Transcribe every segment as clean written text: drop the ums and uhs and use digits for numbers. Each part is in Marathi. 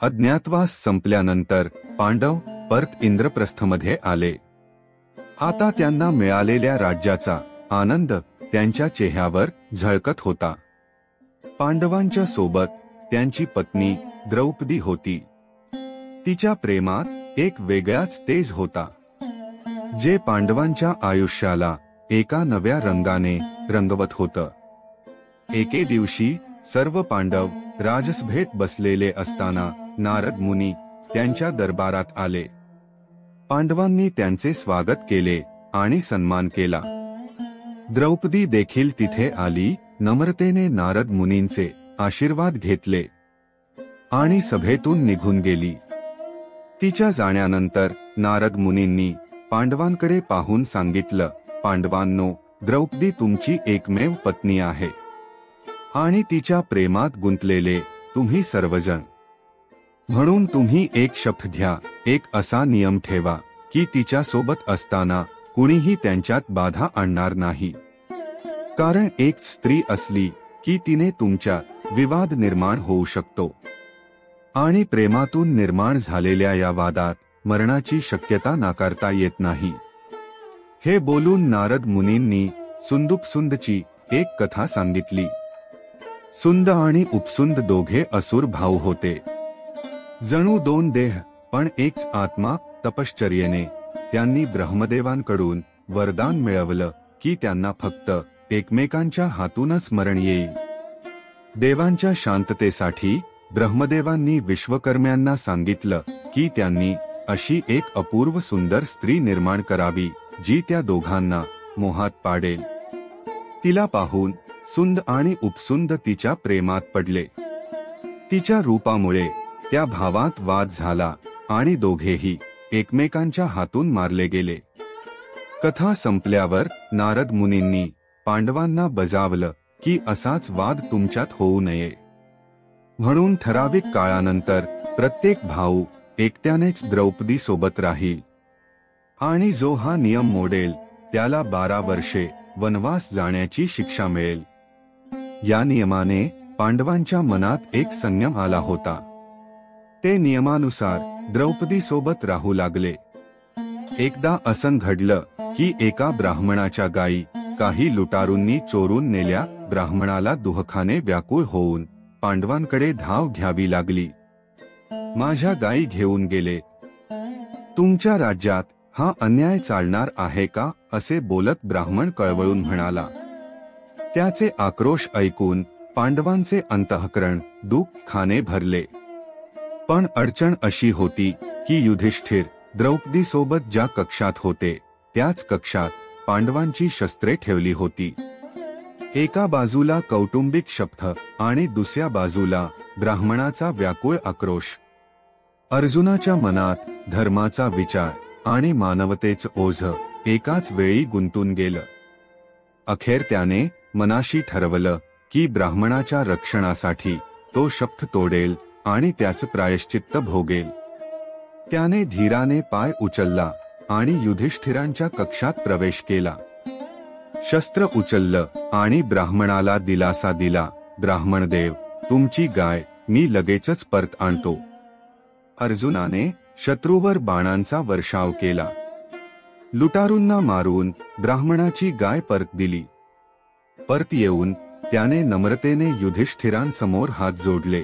अज्ञातवास संपल्यानंतर पांडव परत इंद्रप्रस्थमध्ये आले. आता त्यांना मिळालेल्या राज्याचा आनंद त्यांच्या चेहऱ्यावर झळकत होता. पांडवांच्या सोबत त्यांची पत्नी द्रौपदी होती. तिच्या प्रेमात एक वेगळाच तेज होता, जे पांडवांच्या आयुष्याला एका नव्या रंगाने रंगवत होतं. एके दिवशी सर्व पांडव राजसभेत बसलेले असताना नारद मुनी त्यांच्या दरबारात आले. पांडवांनी त्यांचे स्वागत केले आणि सन्मान केला. द्रौपदी देखील तिथे आली, नम्रतेने नारद मुनींचे आशीर्वाद घेतले आणि सभेतून निघून गेली. तिच्या जाण्यानंतर नारद मुनींनी पांडवांकडे पाहून सांगितलं, पांडवांनो, द्रौपदी तुमची एकमेव पत्नी आहे आणि तिच्या प्रेमात गुंतलेले तुम्ही सर्वजण. म्हणून तुम्ही एक शपथ घ्या, एक असा नियम ठेवा की तिच्या सोबत असताना कुणीही त्यांच्यात बाधा आणणार नाही. कारण एक स्त्री असली की तिने तुमच्यात विवाद निर्माण होऊ शकतो आणि प्रेमातून निर्माण झालेल्या या वादात मरणाची शक्यता नाकारता येत नाही. हे बोलून नारद मुनींनी सुंदुपसुंदची एक कथा सांगितली. सुंद आणि उपसुंद दोघे असुर भाऊ होते. जणू दोन देह पण एकच आत्मा. तपश्चर्येने त्यांनी ब्रह्मदेवांकडून वरदान मिळवलं की त्यांना फक्त एकमेकांच्या हातूनच मरण येईल. देवांच्या शांततेसाठी ब्रह्मदेवांनी विश्वकर्म्यांना सांगितलं की त्यांनी अशी एक अपूर्व सुंदर स्त्री निर्माण करावी जी त्या दोघांना मोहात पाडेल. तिला पाहून सुंद आणि उपसुंद तिच्या प्रेमात पडले. तिच्या रूपामुळे त्या भावात वाद झाला आणि दोघेही एकमेकांच्या हातून मारले गेले. कथा संपल्यावर नारद मुनींनी पांडवांना बजावलं की असाच वाद तुमच्यात होऊ नये. म्हणून ठराविक काळानंतर प्रत्येक भाऊ एकट्यानेच द्रौपदी सोबत राहील आणि जो हा नियम मोडेल त्याला 12 वर्षे वनवास जाण्याची शिक्षा मिळेल. या नियमाने पांडवांच्या मनात एक संयम आला होता. ते नियमानुसार द्रौपदी सोबत राहू लागले. एकदा असं घडलं की एका ब्राह्मणाच्या गायी काही लुटारूंनी चोरून नेल्या. ब्राह्मणाला दुःखाने व्याकुळ होऊन पांडवांकडे धाव घ्यावी लागली. माझ्या गायी घेऊन गेले. तुमच्या राज्यात हा अन्याय चालणार आहे का, असे बोलत ब्राह्मण कळवळून म्हणाला. त्याचे आक्रोश ऐकून पांडवांचे अंतःकरण दुःखाने भरले. पण अडचण अशी होती की युधिष्ठिर द्रौपदी सोबत ज्या कक्षात होते त्याच कक्षात पांडवांची शस्त्रे ठेवली होती. एका बाजूला कौटुंबिक शपथ आणि दुसऱ्या बाजूला ब्राह्मणाचा व्याकुळ आक्रोश. अर्जुनाच्या मनात धर्माचा विचार आणि मानवतेचं ओझं एकाच वेळी गुंतून गेलं. अखेर त्याने मनाशी ठरवलं की ब्राह्मणाच्या रक्षणासाठी तो शपथ तोडेल आणि त्याचं प्रायश्चित्त भोगेल. त्याने धीराने पाय उचलला आणि युधिष्ठिरांच्या कक्षात प्रवेश केला. शस्त्र उचललं आणि ब्राह्मणाला दिलासा दिला. ब्राह्मणदेव, तुमची गाय मी लगेचच परत आणतो. अर्जुनाने शत्रूवर बाणांचा वर्षाव केला. लुटारूंना मारून ब्राह्मणाची गाय परत दिली. परत येऊन त्याने नम्रतेने युधिष्ठिरांसमोर हात जोडले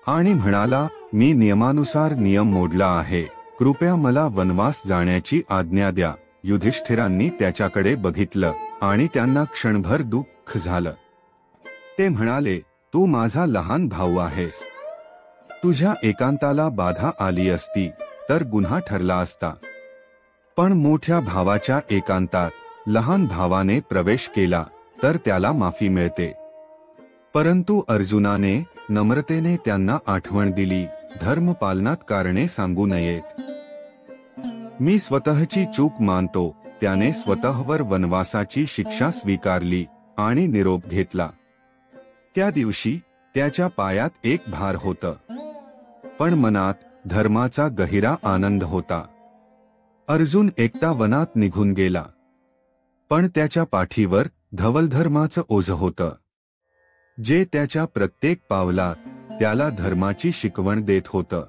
आणि म्हणाला, मी नियमानुसार नियम मोडला आहे. कृपया मला वनवास जाण्याची आज्ञा द्या. युधिष्ठिरांनी त्याच्याकडे बघितलं आणि त्यांना क्षणभर दुःख झालं. ते म्हणाले, तू माझा लहान भाऊ आहेस. तुझ्या एकांताला बाधा आली असती तर गुन्हा ठरला असता. पण मोठ्या भावाच्या एकांतात लहान भावाने प्रवेश केला तर त्याला माफी मिळते. परंतु अर्जुनाने नम्रतेने त्यांना आठवण दिली, धर्मपालनात कारणे सांगू नयेत. मी स्वतःची चूक मानतो. त्याने स्वतःवर वनवासाची शिक्षा स्वीकारली आणि निरोप घेतला. त्या दिवशी त्याच्या पायात एक भार होतं, पण मनात धर्माचा गहिरा आनंद होता. अर्जुन एकटा वनात निघून गेला, पण त्याच्या पाठीवर धवलधर्माचं ओझं होतं, जे त्याच्या प्रत्येक पावलात त्याला धर्माची शिकवण देत होतं.